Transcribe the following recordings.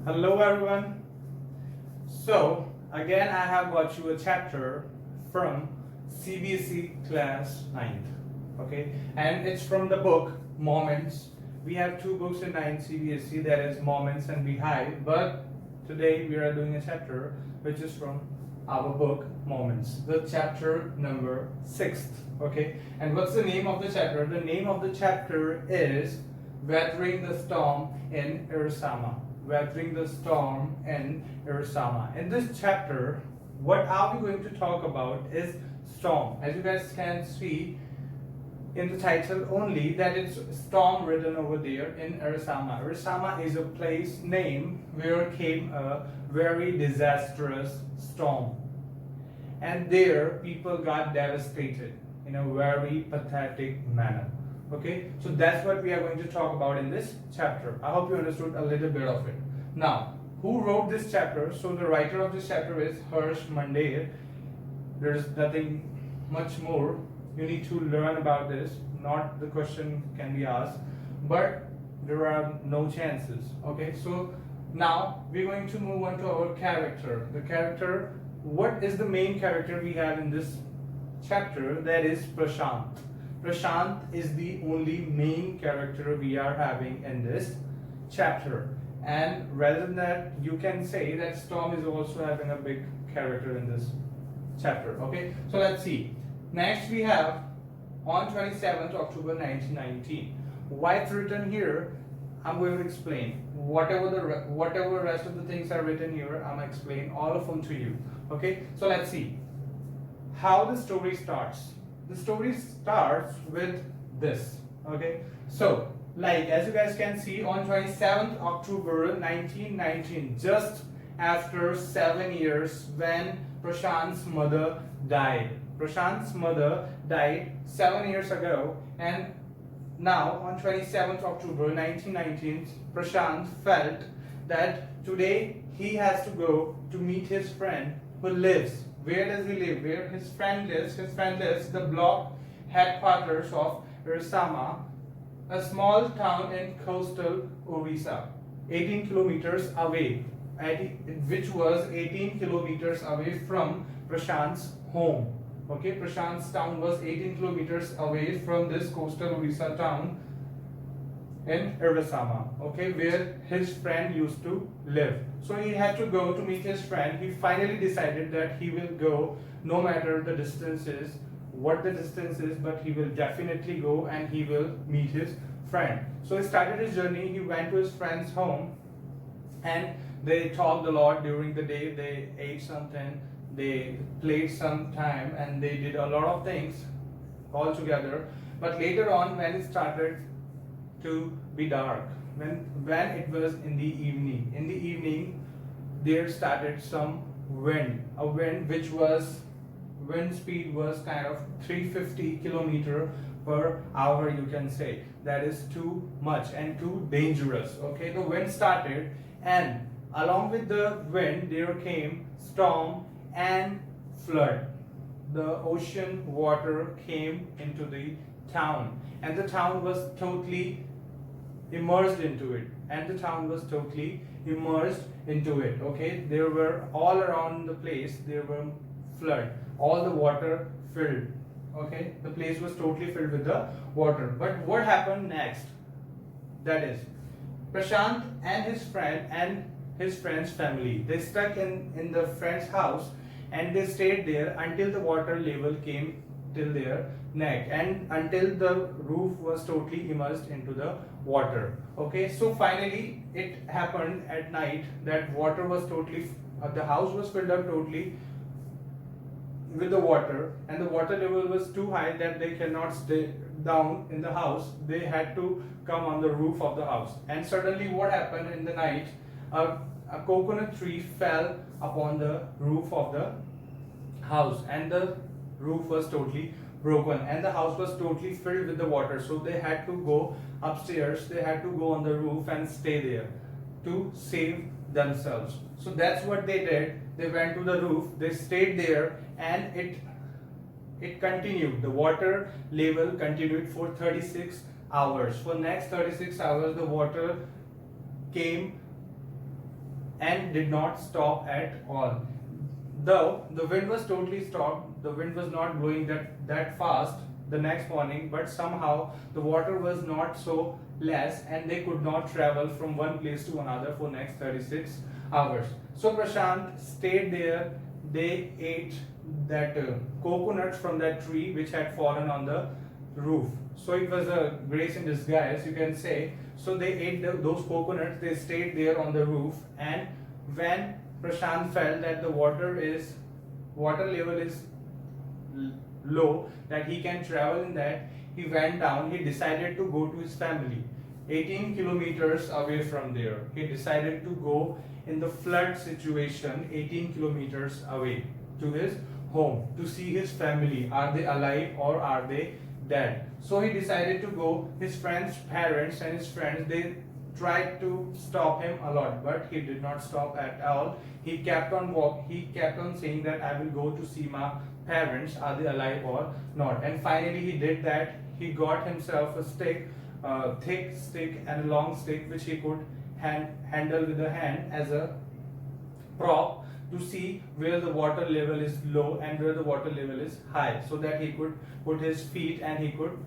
Hello everyone. So again I have got you a chapter from CBSE class 9th. Okay, and it's from the book Moments. We have two books in 9th CBSE, that is Moments and Beehive, but today we are doing a chapter which is from our book Moments, the chapter number 6th. Okay, and what's the name of the chapter? The name of the chapter is Weathering the Storm in Ersama. Weathering the Storm in Ersama. In this chapter, what are we going to talk about is storm. As you guys can see in the title only, that it's storm written over there in Ersama. Ersama is a place name where came a very disastrous storm. And there people got devastated in a very pathetic manner. Okay, so that's what we are going to talk about in this chapter. I hope you understood a little bit of it. Now, who wrote this chapter? So the writer of this chapter is Harsh Mandale. There's nothing much more you need to learn about this. Not the question can be asked, but there are no chances. Okay, so now we're going to move on to our character. The character, what is the main character we have in this chapter? That is Prashant. Prashant is the only main character we are having in this chapter, and rather than that you can say that Storm is also having a big character in this chapter. Okay, so let's see. Next we have on 27th October 1919. Why it's written here, I'm going to explain. Whatever rest of the things are written here, I'm going to explain all of them to you. Okay, so let's see how the story starts. The story starts with this. Okay, so like as you guys can see, on 27th October 1919, just after 7 years, when Prashant's mother died. Prashant's mother died 7 years ago, and now on 27th October 1919, Prashant felt that today he has to go to meet his friend who lives. Where does he live? Where his friend lives? His friend lives the block headquarters of Ersama, a small town in coastal Orissa, 18 kilometers away, which was 18 kilometers away from Prashant's home. Okay, Prashant's town was 18 kilometers away from this coastal Orissa town in Ersama, okay, where his friend used to live. So he had to go to meet his friend. He finally decided that he will go no matter the distances, what the distance is, but he will definitely go and he will meet his friend. So he started his journey. He went to his friend's home and they talked a lot during the day. They ate something, they played some time, and they did a lot of things all together. But later on, when it started to be dark, when it was in the evening there started some wind, a wind which was, wind speed was kind of 350 kilometer per hour, you can say. That is too much and too dangerous. Okay, the wind started, and along with the wind there came storm and flood. The ocean water came into the town, and the town was totally immersed into it, okay, there were all around the place, there were flood, all the water filled, okay, the place was totally filled with the water. But what happened next? That is, Prashant and his friend's family, they stuck in the friend's house, and they stayed there until the water level came till their neck, and until the roof was totally immersed into the water. Okay, so finally it happened at night that water was totally, the house was filled up totally with the water, and the water level was too high that they cannot stay down in the house. They had to come on the roof of the house. And suddenly what happened in the night, a coconut tree fell upon the roof of the house, and the roof was totally broken, and the house was totally filled with the water. So they had to go upstairs, they had to go on the roof and stay there to save themselves. So that's what they did. They went to the roof, they stayed there, and it continued. The water level continued for 36 hours. For next 36 hours the water came and did not stop at all. Though the wind was totally stopped, the wind was not blowing that fast the next morning, but somehow the water was not so less and they could not travel from one place to another for next 36 hours. So Prashant stayed there. They ate that coconut from that tree which had fallen on the roof. So it was a grace in disguise, you can say. So they ate those coconuts. They stayed there on the roof, and when Prashant felt that the water level is low, that he can travel in that, he went down. He decided to go to his family 18 kilometers away from there. He decided to go in the flood situation 18 kilometers away to his home to see his family. Are they alive or are they dead? So he decided to go. His friends, parents and his friends, they tried to stop him a lot, but he did not stop at all. He kept on saying that I will go to see my parents, are they alive or not. And finally he did that. He got himself a stick, a thick stick and a long stick, which he could handle with the hand as a prop to see where the water level is low and where the water level is high, so that he could put his feet and he could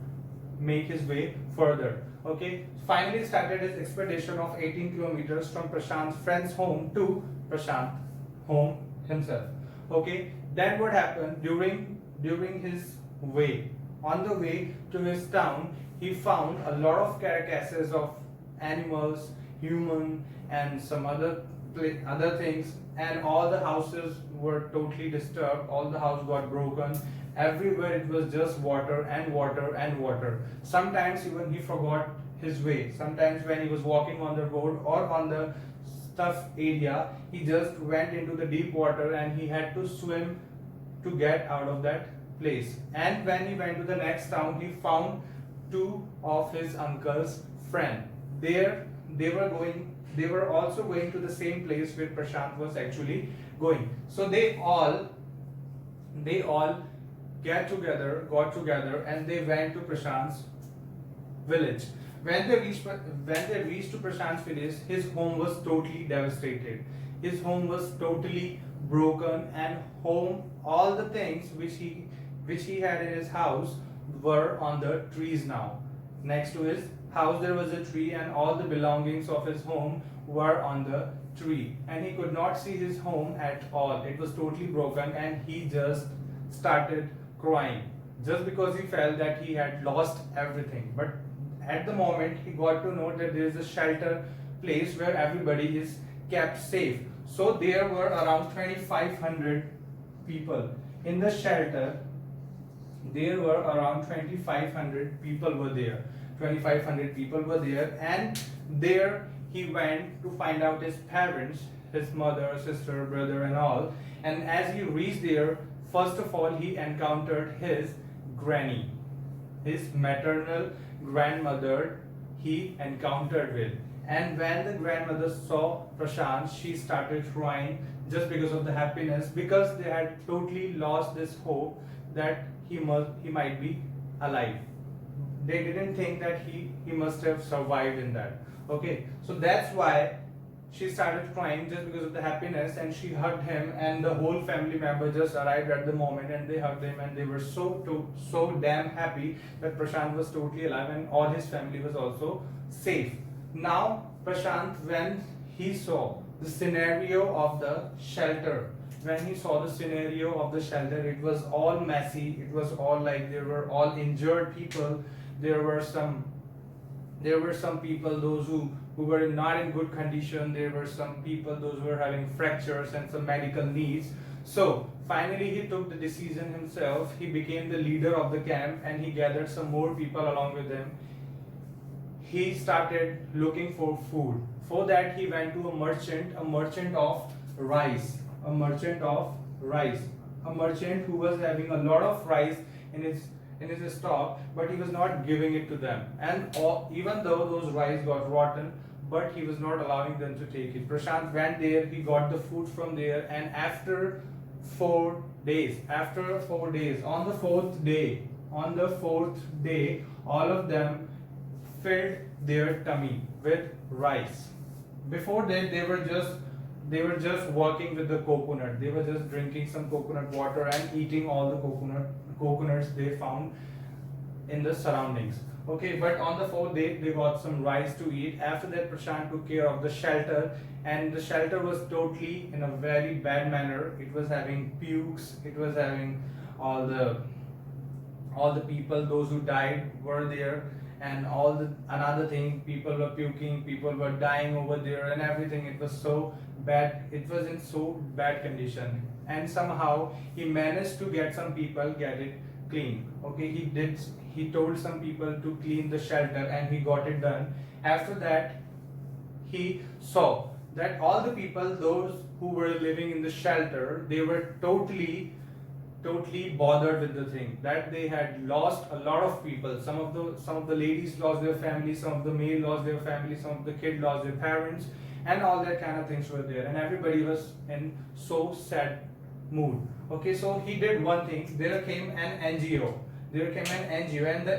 make his way further. Okay, finally started his expedition of 18 kilometers from Prashant's friend's home to Prashant home himself. Okay, then what happened during his way, on the way to his town, he found a lot of carcasses of animals, human and some other things, and all the houses were totally disturbed. All the house got broken. Everywhere it was just water and water and water. Sometimes even he forgot his way. Sometimes when he was walking on the road or on the stuff area, he just went into the deep water and he had to swim to get out of that place. And when he went to the next town, he found two of his uncle's friend. They were also going to the same place where Prashant was actually going. So they all got together and they went to Prashant's village. When they reached to Prashant's village, his home was totally devastated. His home was totally broken, and all the things which he had in his house were on the trees now. Next to his house there was a tree, and all the belongings of his home were on the tree, and he could not see his home at all. It was totally broken, and he just started crying just because he felt that he had lost everything. But at the moment he got to know that there is a shelter place where everybody is kept safe. So there were around 2,500 people in the shelter. There were around 2,500 people were there. 2,500 people were there, and there he went to find out his parents, his mother, sister, brother and all. And as he reached there, first of all he encountered his granny, his maternal grandmother he encountered with. And when the grandmother saw Prashant, she started crying just because of the happiness, because they had totally lost this hope that he might be alive. They didn't think that he must have survived in that. Okay, so that's why she started crying, just because of the happiness, and she hugged him, and the whole family member just arrived at the moment and they hugged him, and they were so damn happy that Prashant was totally alive and all his family was also safe. Now Prashant, when he saw the scenario of the shelter, it was all messy. It was all like there were all injured people. There were some people, those who were not in good condition. There were some people, those who were having fractures and some medical needs. So finally he took the decision himself. He became the leader of the camp, and he gathered some more people along with him. He started looking for food. For that he went to a merchant of rice, a merchant who was having a lot of rice in his stock, but he was not giving it to them. And even though those rice got rotten, but he was not allowing them to take it. Prashant went there, he got the food from there, and after 4 days, on the fourth day, all of them filled their tummy with rice. Before that, they were they were just working with the coconut. They were just drinking some coconut water and eating all the coconuts they found in the surroundings. Okay, but on the fourth day they got some rice to eat. After that, Prashant took care of the shelter, and the shelter was totally in a very bad manner. It was having pukes, it was having all the people, those who died were there, and all the another thing, people were puking, people were dying over there and everything. It was so bad, it was in so bad condition, and somehow he managed to get some people get it clean. Okay, he told some people to clean the shelter and he got it done. After that, he saw that all the people, those who were living in the shelter, they were totally bothered with the thing that they had lost a lot of people. Some of the ladies lost their family, some of the male lost their family, some of the kid lost their parents, and all that kind of things were there, and everybody was in so sad mood. Okay, so he did one thing. There came an NGO. And the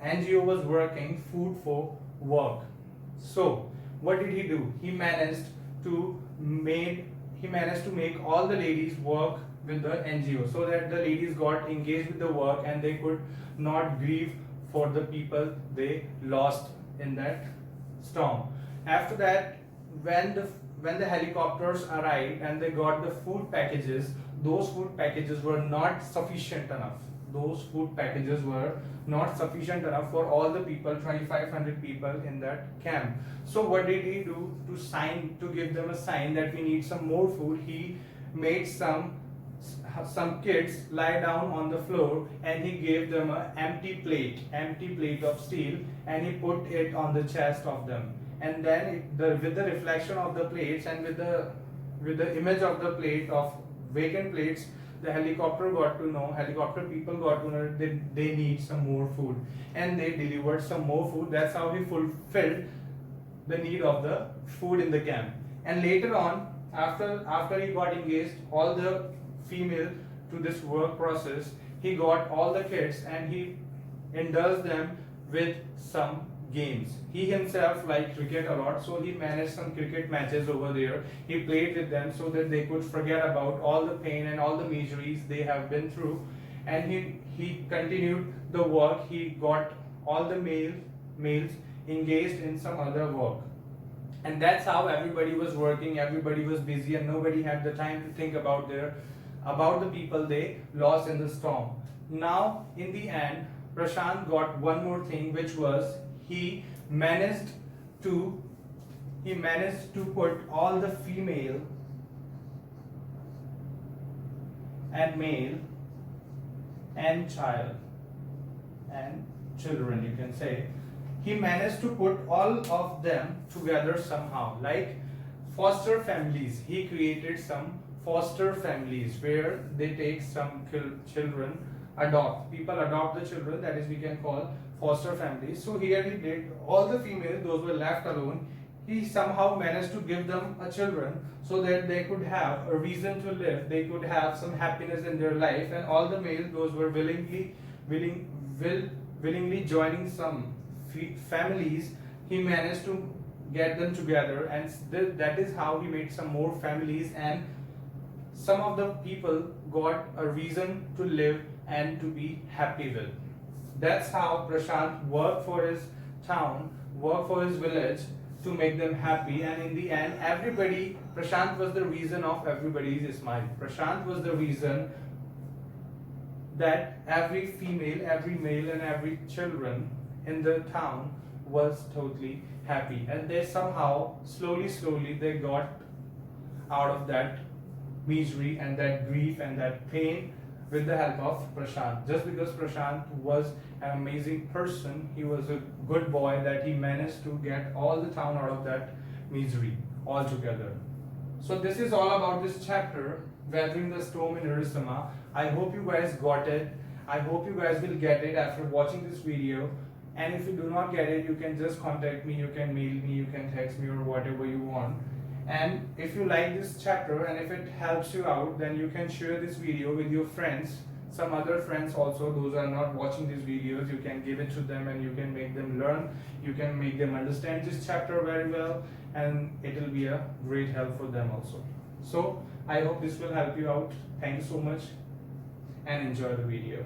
NGO was working food for work. So what did he do? He managed to make all the ladies work with the NGO, so that the ladies got engaged with the work and they could not grieve for the people they lost in that storm. After that, when the helicopters arrived and they got the food packages, those food packages were not sufficient enough. Those food packages were not sufficient enough for all the people, 2,500 people in that camp. So what did he do to give them a sign that we need some more food? He made some kids lie down on the floor, and he gave them an empty plate of steel, and he put it on the chest of them. And then with the reflection of the plates and with the image of the plate of vacant plates, the helicopter people got to know that they need some more food, and they delivered some more food. That's how he fulfilled the need of the food in the camp. And later on, after he got engaged all the female to this work process, he got all the kids and he indulged them with some games. He himself liked cricket a lot, so he managed some cricket matches over there. He played with them so that they could forget about all the pain and all the miseries they have been through. And he continued the work. He got all the males engaged in some other work. And that's how everybody was working, everybody was busy, and nobody had the time to think about the people they lost in the storm. Now, in the end, Prashant got one more thing, which was he managed to put all the female and male and child and children, you can say, he managed to put all of them together somehow, like foster families. He created some foster families where they take some children, people adopt the children, that is we can call foster families. So here he did all the females, those were left alone, he somehow managed to give them a children so that they could have a reason to live, they could have some happiness in their life. And all the males, those were willingly joining some families, he managed to get them together, and that is how he made some more families, and some of the people got a reason to live and to be happy with. That's how Prashant worked for his town, worked for his village to make them happy, and in the end, Prashant was the reason of everybody's smile. Prashant was the reason that every female, every male, and every children in the town was totally happy, and they somehow slowly they got out of that misery and that grief and that pain with the help of Prashant. Just because Prashant was an amazing person, he was a good boy, that he managed to get all the town out of that misery altogether. So this is all about this chapter, Weathering the Storm in Ersama. I hope you guys got it. I hope you guys will get it after watching this video. And if you do not get it, you can just contact me, you can mail me, you can text me, or whatever you want. And if you like this chapter and if it helps you out, then you can share this video with your friends, some other friends also, those are not watching these videos, you can give it to them and you can make them learn, you can make them understand this chapter very well, and it will be a great help for them also. So I hope this will help you out. Thank you so much and enjoy the video.